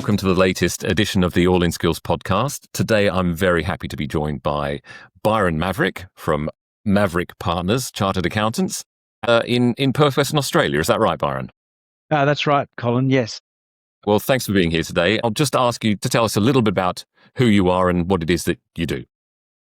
welcome to the latest edition of the All in Skills podcast. Today, I'm very happy to be joined by Byron Mavrick from Mavrick Partners, Chartered Accountants, in Perth, Western Australia. Is that right, Byron? That's right, Colin, yes. Well, thanks for being here today. I'll just ask you to tell us a little bit about who you are and what it is that you do.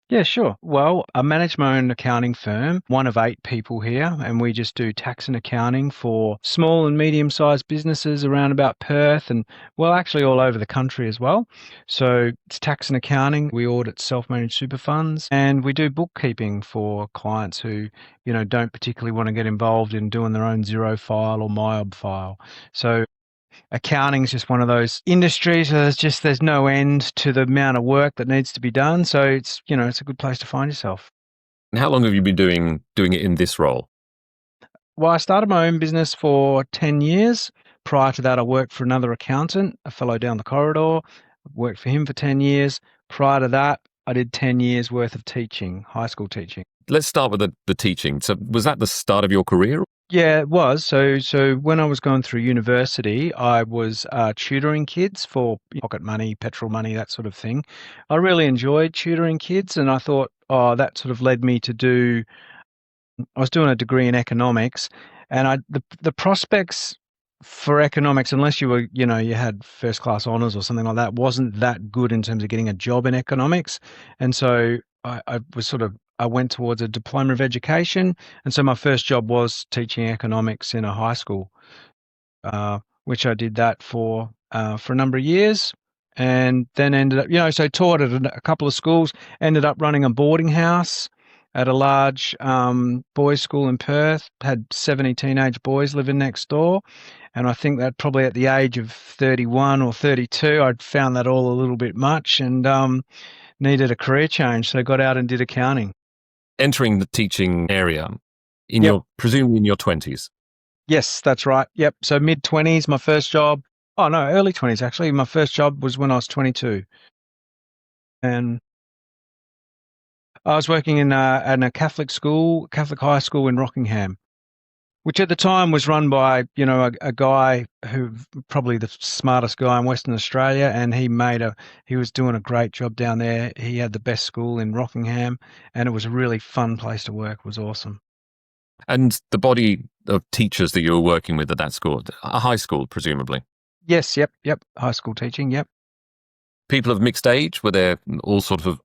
Yeah, sure. Well, I manage my own accounting firm, one of 8 people here, and we just do tax and accounting for small and medium-sized businesses around about Perth and, well, actually all over the country as well. So it's tax and accounting. We audit self-managed super funds, and we do bookkeeping for clients who, don't particularly want to get involved in doing their own Xero file or MyOb file. So accounting is just one of those industries where there's no end to the amount of work that needs to be done. So it's a good place to find yourself. And how long have you been doing it in this role? Well, I started my own business for 10 years. Prior to that, I worked for another accountant, a fellow down the corridor. Worked for him for 10 years. Prior to that, I did 10 years worth of teaching, high school teaching. Let's start with the teaching. So was that the start of your career? Yeah, it was. So when I was going through university, I was tutoring kids for pocket money, petrol money, that sort of thing. I really enjoyed tutoring kids, and I thought, that sort of led me to I was doing a degree in economics, and the prospects for economics, unless you were, you had first class honours or something like that, wasn't that good in terms of getting a job in economics. And so I went towards a diploma of education. And so my first job was teaching economics in a high school, which I did that for a number of years, and then ended up, so taught at a couple of schools, ended up running a boarding house at a large boys' school in Perth, had 70 teenage boys living next door. And I think that probably at the age of 31 or 32, I'd found that all a little bit much and needed a career change. So I got out and did accounting. Entering the teaching area presumably in your 20s. Yes, that's right. Yep. So mid-20s, my first job. Oh, no, early 20s, actually. My first job was when I was 22. And I was working in a Catholic high school in Rockingham, which at the time was run by, a guy who probably the smartest guy in Western Australia, and he was doing a great job down there. He had the best school in Rockingham, and it was a really fun place to work. It was awesome. And the body of teachers that you were working with at that school, a high school, presumably? Yes, yep. High school teaching, yep. People of mixed age? Were there all sorts of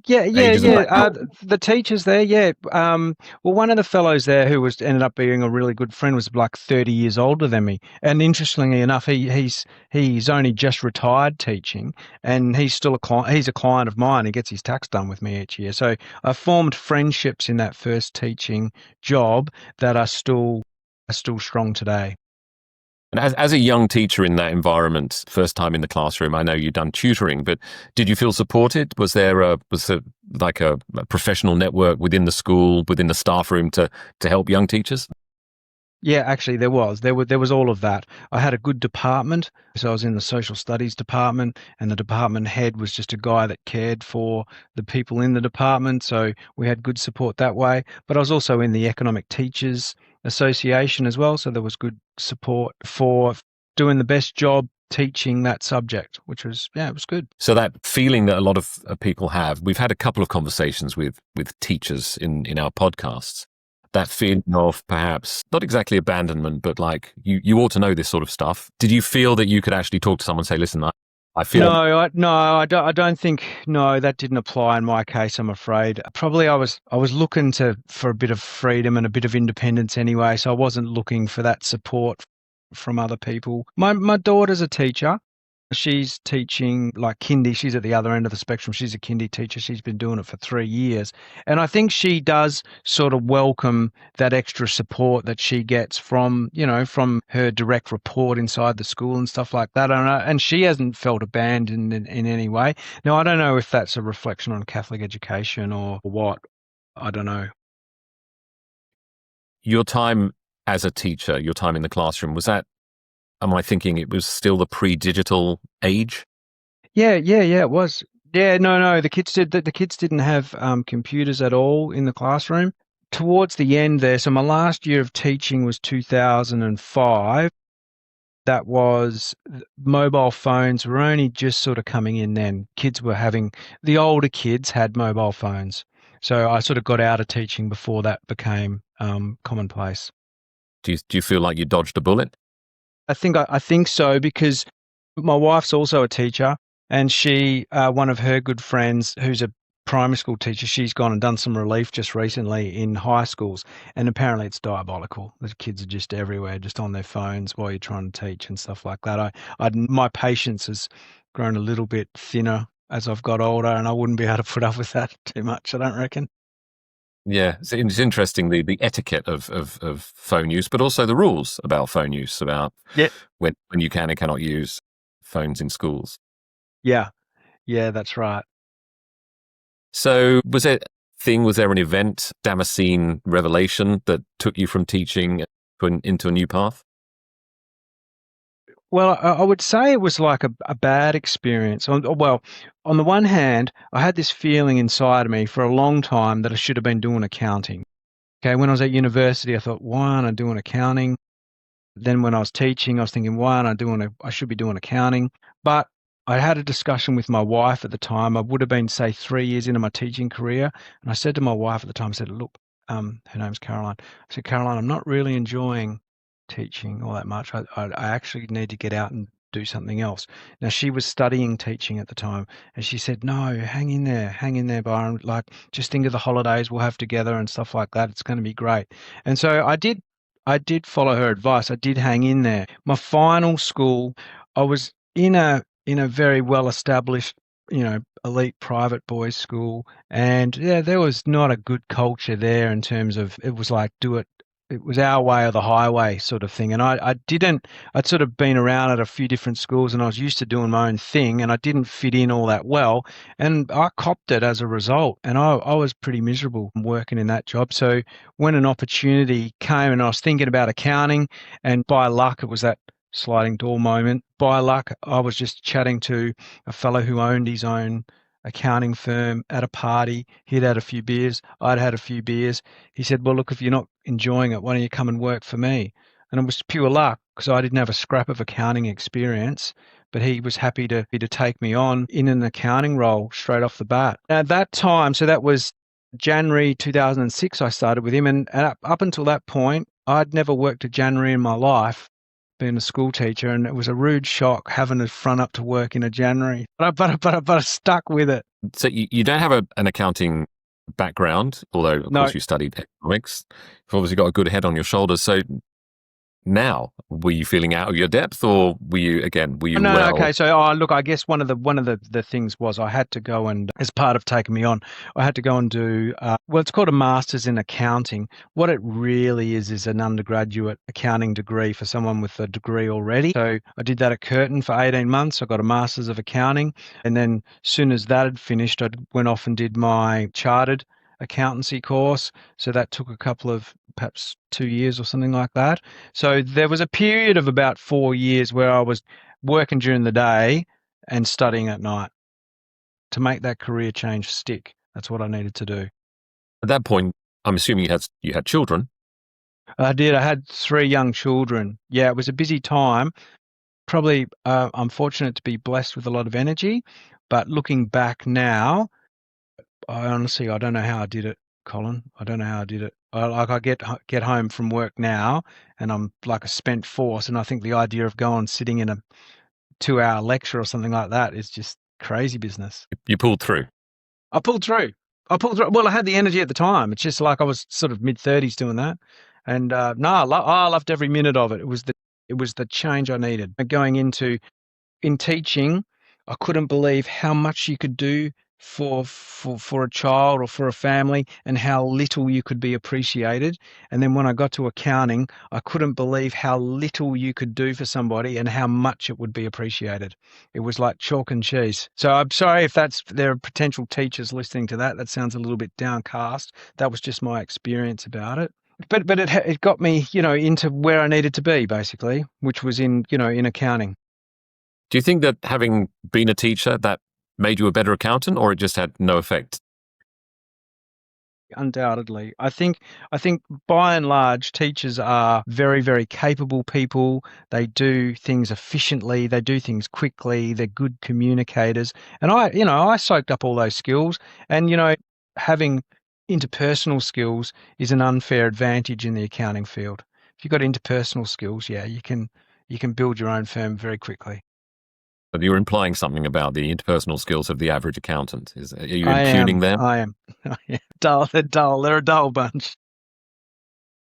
Yeah. The teachers there, yeah. Well, one of the fellows there who ended up being a really good friend was like 30 years older than me. And interestingly enough, he's only just retired teaching, and he's still he's a client of mine. He gets his tax done with me each year. So I formed friendships in that first teaching job that are still strong today. And as a young teacher in that environment, first time in the classroom, I know you've done tutoring, but did you feel supported? Was there like a professional network within the school, within the staff room to help young teachers? Yeah, actually there was all of that. I had a good department. So I was in the social studies department, and the department head was just a guy that cared for the people in the department. So we had good support that way. But I was also in the Economic Teachers Association as well. So there was good support for doing the best job teaching that subject, which was, it was good. So that feeling that a lot of people have, we've had a couple of conversations with teachers in our podcasts. That feeling of perhaps not exactly abandonment, but like you ought to know this sort of stuff. Did you feel that you could actually talk to someone and say, listen, I feel... I don't think, that didn't apply in my case, I'm afraid. Probably I was looking for a bit of freedom and a bit of independence anyway, so I wasn't looking for that support from other people. My daughter's a teacher. She's teaching like kindy. She's at the other end of the spectrum. She's a kindy teacher. She's been doing it for 3 years. And I think she does sort of welcome that extra support that she gets from her direct report inside the school and stuff like that. And she hasn't felt abandoned in any way. Now, I don't know if that's a reflection on Catholic education or what. I don't know. Your time as a teacher, your time in the classroom, was that, am I thinking it was still the pre-digital age? Yeah, it was. Yeah, no, the kids didn't have computers at all in the classroom. Towards the end there, so my last year of teaching was 2005. that was mobile phones were only just sort of coming in then. The older kids had mobile phones. So I sort of got out of teaching before that became commonplace. Do you feel like you dodged a bullet? I think so because my wife's also a teacher, and one of her good friends, who's a primary school teacher, she's gone and done some relief just recently in high schools, and apparently it's diabolical. The kids are just everywhere, just on their phones while you're trying to teach and stuff like that. My patience has grown a little bit thinner as I've got older, and I wouldn't be able to put up with that too much, I don't reckon. Yeah, it's interesting the etiquette of phone use, but also the rules about phone use, about Yeah, when you can and cannot use phones in schools. yeah, yeah, that's right. So was there an event, Damascene revelation that took you from teaching into a new path? Well, I would say it was like a bad experience. Well, on the one hand, I had this feeling inside of me for a long time that I should have been doing accounting. Okay, when I was at university, I thought, why aren't I doing accounting? Then when I was teaching, I was thinking, why aren't I I should be doing accounting. But I had a discussion with my wife at the time. I would have been, say, 3 years into my teaching career. And I said to my wife at the time, I said, look, her name's Caroline. I said, Caroline, I'm not really enjoying teaching all that much. I actually need to get out and do something else. Now, she was studying teaching at the time, and she said, no, hang in there, Byron. Like, just think of the holidays we'll have together and stuff like that. It's going to be great. And so I did follow her advice. I did hang in there. My final school, I was in a very well established, elite private boys school, and yeah, there was not a good culture there in terms of it was like do it. It was our way or the highway sort of thing. And I didn't, I'd sort of been around at a few different schools and I was used to doing my own thing and I didn't fit in all that well. And I copped it as a result. And I was pretty miserable working in that job. So when an opportunity came and I was thinking about accounting, and by luck, it was that sliding door moment. By luck, I was just chatting to a fellow who owned his own accounting firm at a party. He'd had a few beers. I'd had a few beers. He said, well, look, if you're not enjoying it, why don't you come and work for me? And it was pure luck because I didn't have a scrap of accounting experience, but he was happy to take me on in an accounting role straight off the bat. At that time, so that was January 2006, I started with him. And up until that point, I'd never worked a January in my life, being a school teacher, and it was a rude shock having to front up to work in a January. But I stuck with it. So you don't have an accounting background, although of No, course you studied economics. You've obviously got a good head on your shoulders. So now, were you feeling out of your depth, or were you no, no. well? Okay, so look, I guess one of the things was I had to go and, as part of taking me on, I had to go and do well. It's called a master's in accounting. What it really is an undergraduate accounting degree for someone with a degree already. So I did that at Curtin for 18 months. I got a master's of accounting, and then soon as that had finished, I went off and did my chartered accountancy course. So that took a couple of perhaps 2 years or something like that. So there was a period of about 4 years where I was working during the day and studying at night to make that career change stick. That's what I needed to do. At that point, I'm assuming you had children. I did. I had 3 young children. Yeah, it was a busy time. Probably, I'm fortunate to be blessed with a lot of energy, but looking back now, I don't know how I did it, Colin. I don't know how I did it. I get home from work now, and I'm like a spent force. And I think the idea of going sitting in a 2 hour lecture or something like that is just crazy business. You pulled through. I pulled through. I pulled through. Well, I had the energy at the time. It's just like I was sort of mid-30s doing that, and no, I loved every minute of it. It was the change I needed. Going into in teaching, I couldn't believe how much you could do for a child or for a family and how little you could be appreciated. And then when I got to accounting, I couldn't believe how little you could do for somebody and how much it would be appreciated. It was like chalk and cheese. So I'm sorry if there are potential teachers listening to that. That sounds a little bit downcast. That was just my experience about it. But it got me, into where I needed to be basically, which was in accounting. Do you think that having been a teacher that made you a better accountant, or it just had no effect? Undoubtedly. I think by and large teachers are very, very capable people. They do things efficiently, they do things quickly, they're good communicators. And I soaked up all those skills, and having interpersonal skills is an unfair advantage in the accounting field. If you've got interpersonal skills, yeah, you can build your own firm very quickly. But you're implying something about the interpersonal skills of the average accountant. Are you I impugning am. them? I am. Yeah. Dull. They're dull. They're a dull bunch.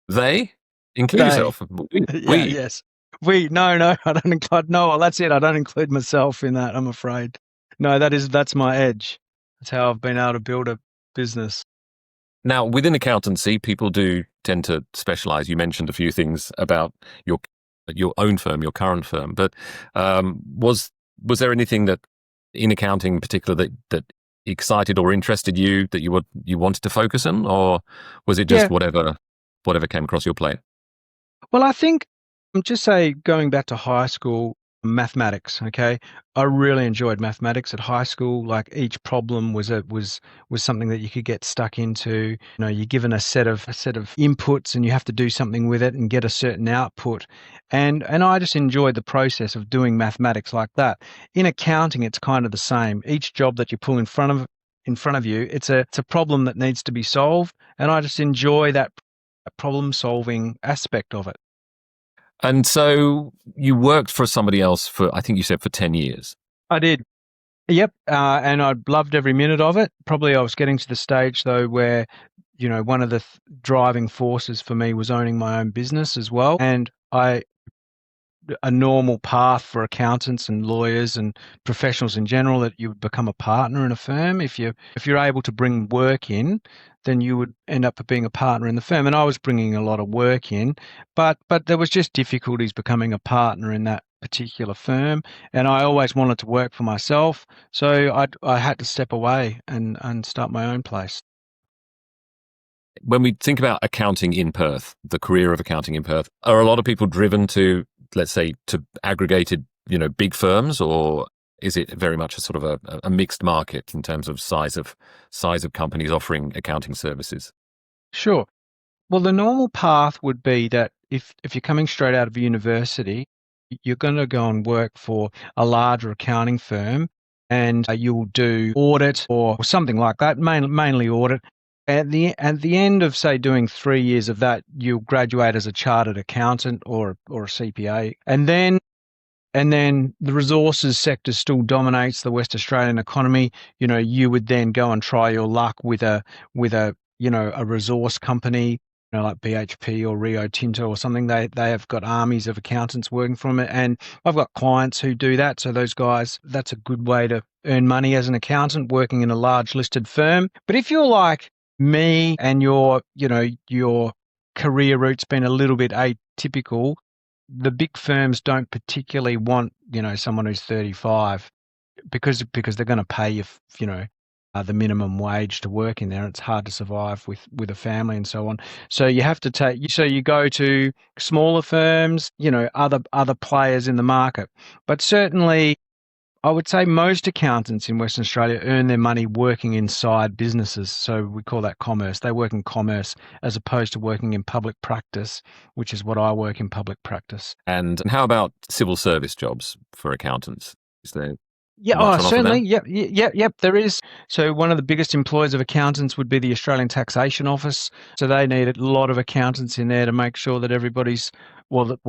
They? Include They. yourself. We. Yeah, We. yes. No, I don't include, no, well, that's it. I don't include myself in that, I'm afraid. No, that's my edge. That's how I've been able to build a business. Now, within accountancy, people do tend to specialize. You mentioned a few things about your your own firm, your current firm, but was there anything that in accounting in particular that excited or interested you that you wanted to focus on, or was it just Yeah. whatever came across your plate? Well, I think, just say going back to high school, mathematics, okay? I really enjoyed mathematics at high school. Like each problem was something that you could get stuck into. You're given a set of inputs and you have to do something with it and get a certain output. And I just enjoyed the process of doing mathematics like that. In accounting, it's kind of the same. Each job that you pull in front of you, it's a problem that needs to be solved, and I just enjoy that problem solving aspect of it. And so you worked for somebody else for, I think you said, for 10 years. I did. Yep. And I loved every minute of it. Probably I was getting to the stage though where, one of the driving forces for me was owning my own business as well. And a normal path for accountants and lawyers and professionals in general, that you would become a partner in a firm. If you're able to bring work in, then you would end up being a partner in the firm. And I was bringing a lot of work in, but there was just difficulties becoming a partner in that particular firm, and I always wanted to work for myself, so I had to step away and start my own place. When we think about accounting in Perth, the career of accounting in Perth, are a lot of people driven to, let's say, to aggregated, big firms, or is it very much a sort of a mixed market in terms of size of companies offering accounting services? Sure. Well, the normal path would be that if you're coming straight out of university, you're going to go and work for a larger accounting firm, and you'll do audit or something like that, mainly audit. At the end of, say, doing 3 years of that, you'll graduate as a chartered accountant or a CPA, and then the resources sector still dominates the West Australian economy. You would then go and try your luck with a resource company, like BHP or Rio Tinto or something. They have got armies of accountants working from it, and I've got clients who do that. So those guys, that's a good way to earn money as an accountant working in a large listed firm. But if you're like me and your career route's been a little bit atypical, the big firms don't particularly want, someone who's 35, because they're going to pay you, the minimum wage to work in there. It's hard to survive with a family and so on. So you go to smaller firms, other players in the market. But certainly, I would say most accountants in Western Australia earn their money working inside businesses. So we call that commerce. They work in commerce as opposed to working in public practice, which is what I work in, public practice. And how about civil service jobs for accountants? Is there Yeah, much oh, on offer certainly. there? Yep, yep, there is. So one of the biggest employers of accountants would be the Australian Taxation Office. So they need a lot of accountants in there to make sure that everybody's,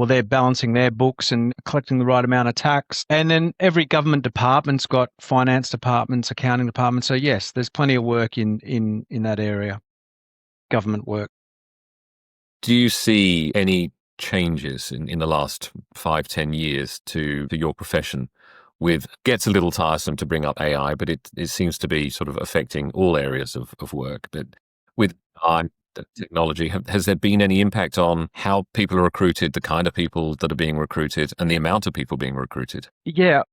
they're balancing their books and collecting the right amount of tax. And then every government department's got finance departments, accounting departments. So yes, there's plenty of work in that area, government work. Do you see any changes in the last 5, 10 years to your profession? With gets a little tiresome to bring up AI, but it seems to be sort of affecting all areas of work. But with AI, technology, has there been any impact on how people are recruited, the kind of people that are being recruited, and the amount of people being recruited? Yeah.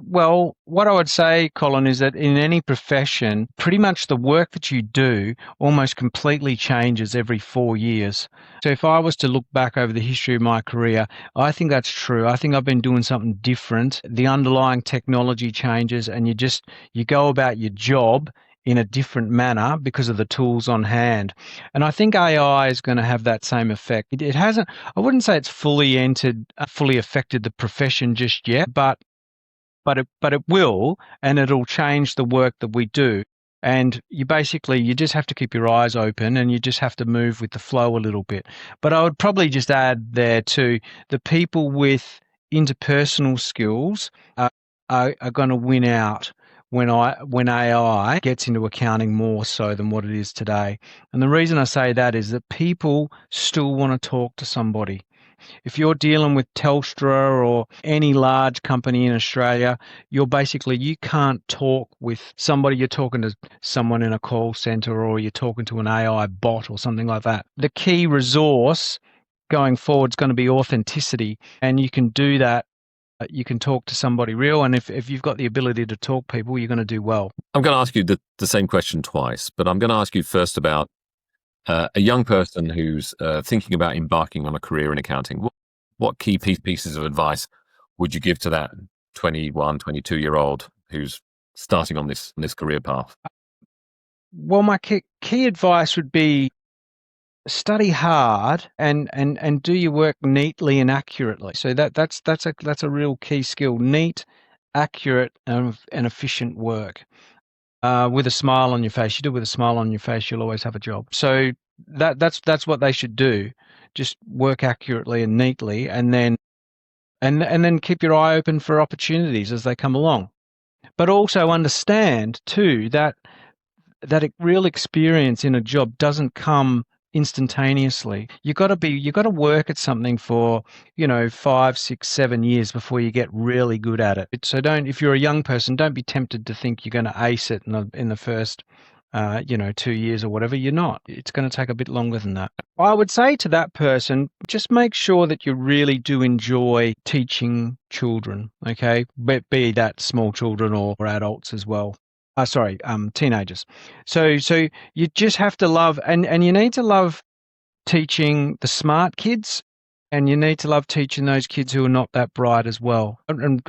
Well, what I would say, Colin, is that in any profession, pretty much the work that you do almost completely changes every 4 years. So if I was to look back over the history of my career, I think that's true. I think I've been doing something different. The underlying technology changes, and you go about your job in a different manner because of the tools on hand. And I think AI is going to have that same effect. It hasn't, I wouldn't say it's fully affected the profession just yet, but it will, and it'll change the work that we do. And you just have to keep your eyes open, and you just have to move with the flow a little bit. But I would probably just add there too, the people with interpersonal skills are going to win out when AI gets into accounting more so than what it is today. And the reason I say that is that people still want to talk to somebody. If you're dealing with Telstra or any large company in Australia, you can't talk with somebody. You're talking to someone in a call center, or you're talking to an AI bot or something like that. The key resource going forward is going to be authenticity, and you can do that. You can talk to somebody real, and if you've got the ability to talk people, you're going to do well. I'm going to ask you the same question twice, but I'm going to ask you first about a young person who's thinking about embarking on a career in accounting. What key pieces of advice would you give to that 21, 22-year-old who's starting on this career path? Well, my key advice would be study hard and do your work neatly and accurately. So that's a real key skill: neat, accurate, and efficient work. With a smile on your face. You do it with a smile on your face, you'll always have a job. So that's what they should do. Just work accurately and neatly, and then keep your eye open for opportunities as they come along. But also understand too that real experience in a job doesn't come instantaneously. You got to work at something for 5, 6, 7 years before you get really good at it. So if you're a young person, don't be tempted to think you're going to ace it in the first 2 years or whatever. You're not. It's going to take a bit longer than that. I would say to that person, just make sure that you really do enjoy teaching children, okay? Be that small children or adults as well. Teenagers. So you just have to love, and you need to love teaching the smart kids, and you need to love teaching those kids who are not that bright as well. And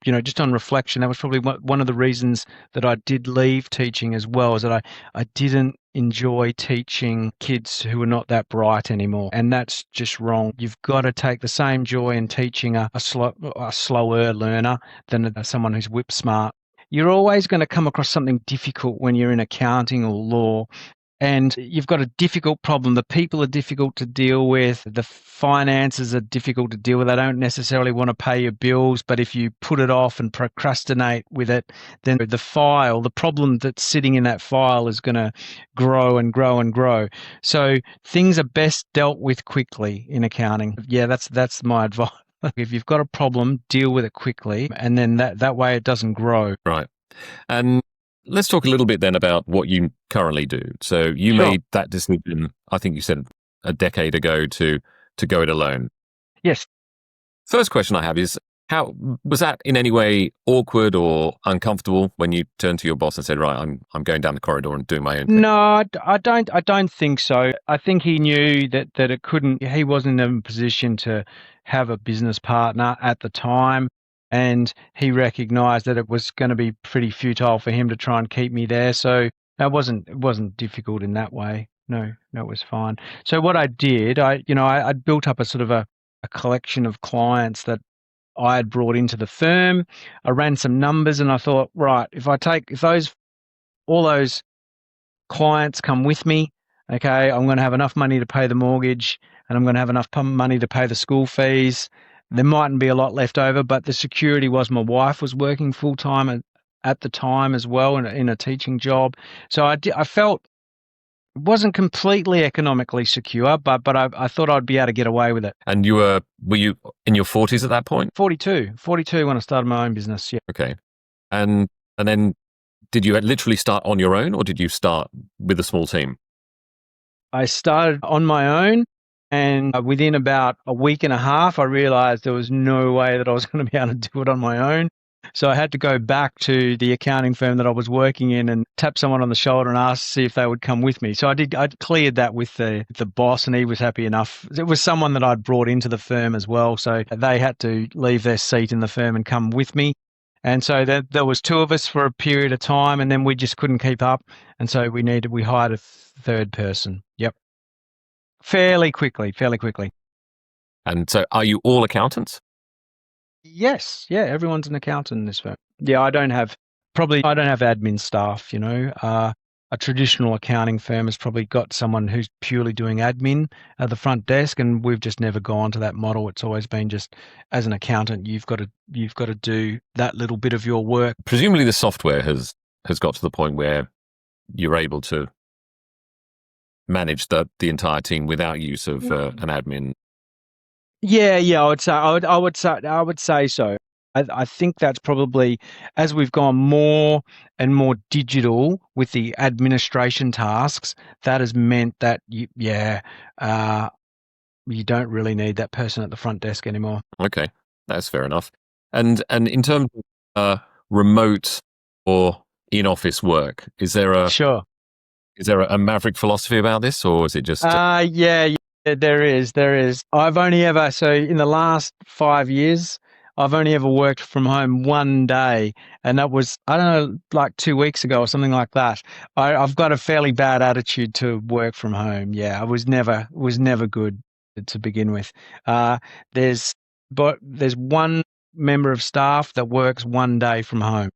just on reflection, that was probably one of the reasons that I did leave teaching as well, is that I didn't enjoy teaching kids who are not that bright anymore. And that's just wrong. You've got to take the same joy in teaching a slower learner than someone who's whip smart. You're always going to come across something difficult when you're in accounting or law, and you've got a difficult problem. The people are difficult to deal with. The finances are difficult to deal with. They don't necessarily want to pay your bills, but if you put it off and procrastinate with it, then the problem that's sitting in that file is going to grow and grow and grow. So things are best dealt with quickly in accounting. Yeah, that's my advice. If you've got a problem, deal with it quickly, and then that way it doesn't grow. Right. And let's talk a little bit then about what you currently do. So you Sure. made that decision, I think you said a decade ago, to go it alone. Yes. First question I have is, how was that in any way awkward or uncomfortable when you turned to your boss and said, right, I'm going down the corridor and doing my own thing? No, I don't think so. I think he knew that he wasn't in a position to have a business partner at the time, and he recognized that it was going to be pretty futile for him to try and keep me there. So it wasn't difficult in that way. No, it was fine. So what I did, I'd built up a sort of a collection of clients that I had brought into the firm. I ran some numbers, and I thought, right, if all those clients come with me, okay, I'm going to have enough money to pay the mortgage, and I'm going to have enough money to pay the school fees. There mightn't be a lot left over, but the security was my wife was working full time at the time as well in a teaching job. So I felt it wasn't completely economically secure, but I thought I'd be able to get away with it. And were you in your 40s at that point? 42 when I started my own business. Yeah. Okay. And then did you literally start on your own, or did you start with a small team? I started on my own, and within about a week and a half, I realized there was no way that I was going to be able to do it on my own. So I had to go back to the accounting firm that I was working in and tap someone on the shoulder and ask to see if they would come with me. So I cleared that with the boss, and he was happy enough. It was someone that I'd brought into the firm as well. So they had to leave their seat in the firm and come with me. And so there was two of us for a period of time, and then we just couldn't keep up, and so we hired a third person. Yep, fairly quickly, fairly quickly. And so are you all accountants? Yes, yeah, everyone's an accountant in this firm. Yeah, I don't have admin staff, you know. A traditional accounting firm has probably got someone who's purely doing admin at the front desk, and we've just never gone to that model. It's always been just, as an accountant, you've got to do that little bit of your work. Presumably the software has got to the point where you're able to manage the entire team without use of an admin. Yeah, I would say so. I think that's probably, as we've gone more and more digital with the administration tasks, that has meant that you don't really need that person at the front desk anymore. Okay, that's fair enough. And in terms of remote or in-office work, is there a Sure. Maverick philosophy about this, or is it just? Yeah, there is. So in the last 5 years, I've only ever worked from home one day, and that was, I don't know, like 2 weeks ago or something like that. I've got a fairly bad attitude to work from home. Yeah, I was never good to begin with. Uh, there's there's one member of staff that works one day from home.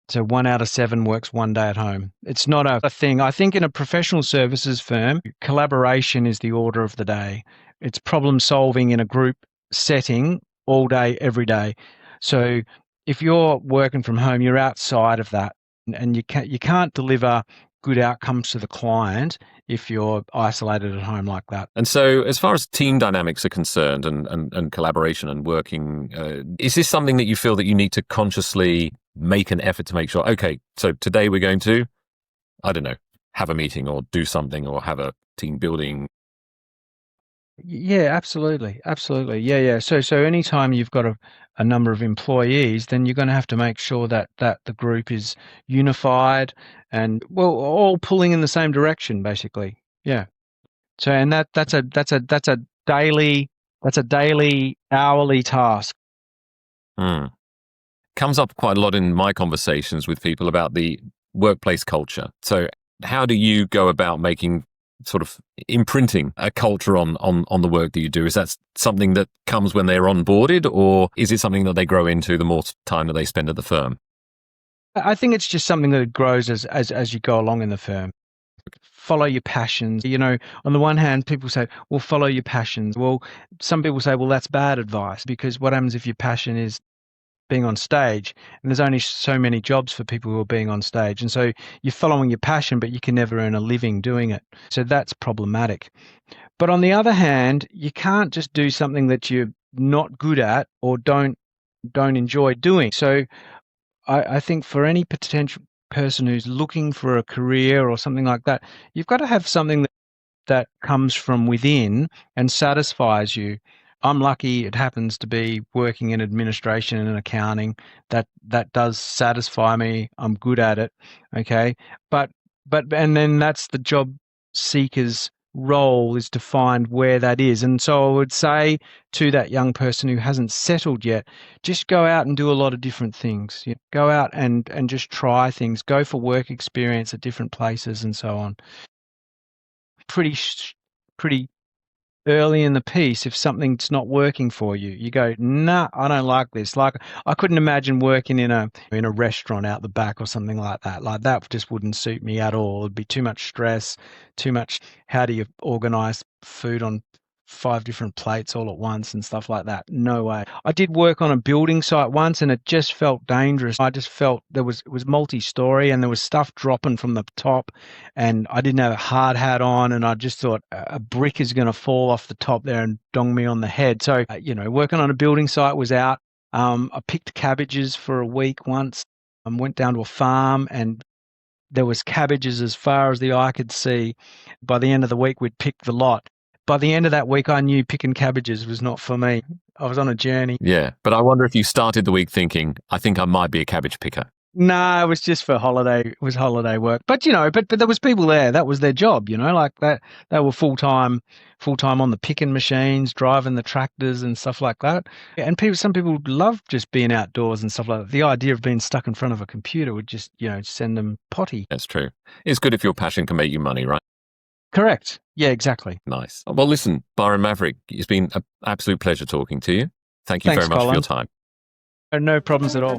So 1 out of 7 works one day at home. It's not a thing. I think in a professional services firm, collaboration is the order of the day. It's problem solving in a group setting all day, every day. So if you're working from home, you're outside of that, and you can't deliver good outcomes to the client if you're isolated at home like that. And so, as far as team dynamics are concerned, and collaboration and working, is this something that you feel that you need to consciously make an effort to make sure? Okay, so today we're going to, I don't know, have a meeting or do something or have a team building. Yeah, absolutely. Yeah. So anytime you've got a number of employees, then you're going to have to make sure that the group is unified and, well, all pulling in the same direction, basically. Yeah. So, and that's a daily hourly task. Comes up quite a lot in my conversations with people about the workplace culture. So how do you go about making, sort of imprinting a culture on the work that you do? Is that something that comes when they're onboarded, or is it something that they grow into the more time that they spend at the firm? I think it's just something that grows as you go along in the firm. Follow your passions. You know, on the one hand, people say, well, follow your passions. Well, some people say, well, that's bad advice, because what happens if your passion is being on stage, and there's only so many jobs for people who are being on stage, and so you're following your passion but you can never earn a living doing it, so that's problematic. But on the other hand, you can't just do something that you're not good at or don't enjoy doing. So I think for any potential person who's looking for a career or something like that, you've got to have something that comes from within and satisfies you. I'm lucky it happens to be working in administration and accounting. That does satisfy me. I'm good at it. Okay. But and then that's the job seeker's role, is to find where that is. And so I would say to that young person who hasn't settled yet, just go out and do a lot of different things. You know, go out and just try things. Go for work experience at different places and so on. Pretty early in the piece, if something's not working for you, you go, nah, I don't like this. Like, I couldn't imagine working in a restaurant out the back or something like that. Like, that just wouldn't suit me at all. It'd be too much stress, too much. How do you organize food on 5 different plates all at once and stuff like that? No way. I did work on a building site once, and it just felt dangerous. I just felt it was multi-story, and there was stuff dropping from the top, and I didn't have a hard hat on, and I just thought a brick is going to fall off the top there and dong me on the head. So, working on a building site was out. I picked cabbages for a week once. I went down to a farm, and there was cabbages as far as the eye could see. By the end of the week, we'd picked the lot. By the end of that week, I knew picking cabbages was not for me. I was on a journey. Yeah, but I wonder if you started the week thinking, I think I might be a cabbage picker. No, it was just for holiday. It was holiday work. But you know, but there was people there. That was their job. You know, like that. They were full time on the picking machines, driving the tractors and stuff like that. And some people love just being outdoors and stuff like that. The idea of being stuck in front of a computer would just, send them potty. That's true. It's good if your passion can make you money, right? Correct. Yeah, exactly. Nice. Well, listen, Byron Mavrick, it's been an absolute pleasure talking to you. Thank you Thanks, very much for Colin. your time. No problems at all.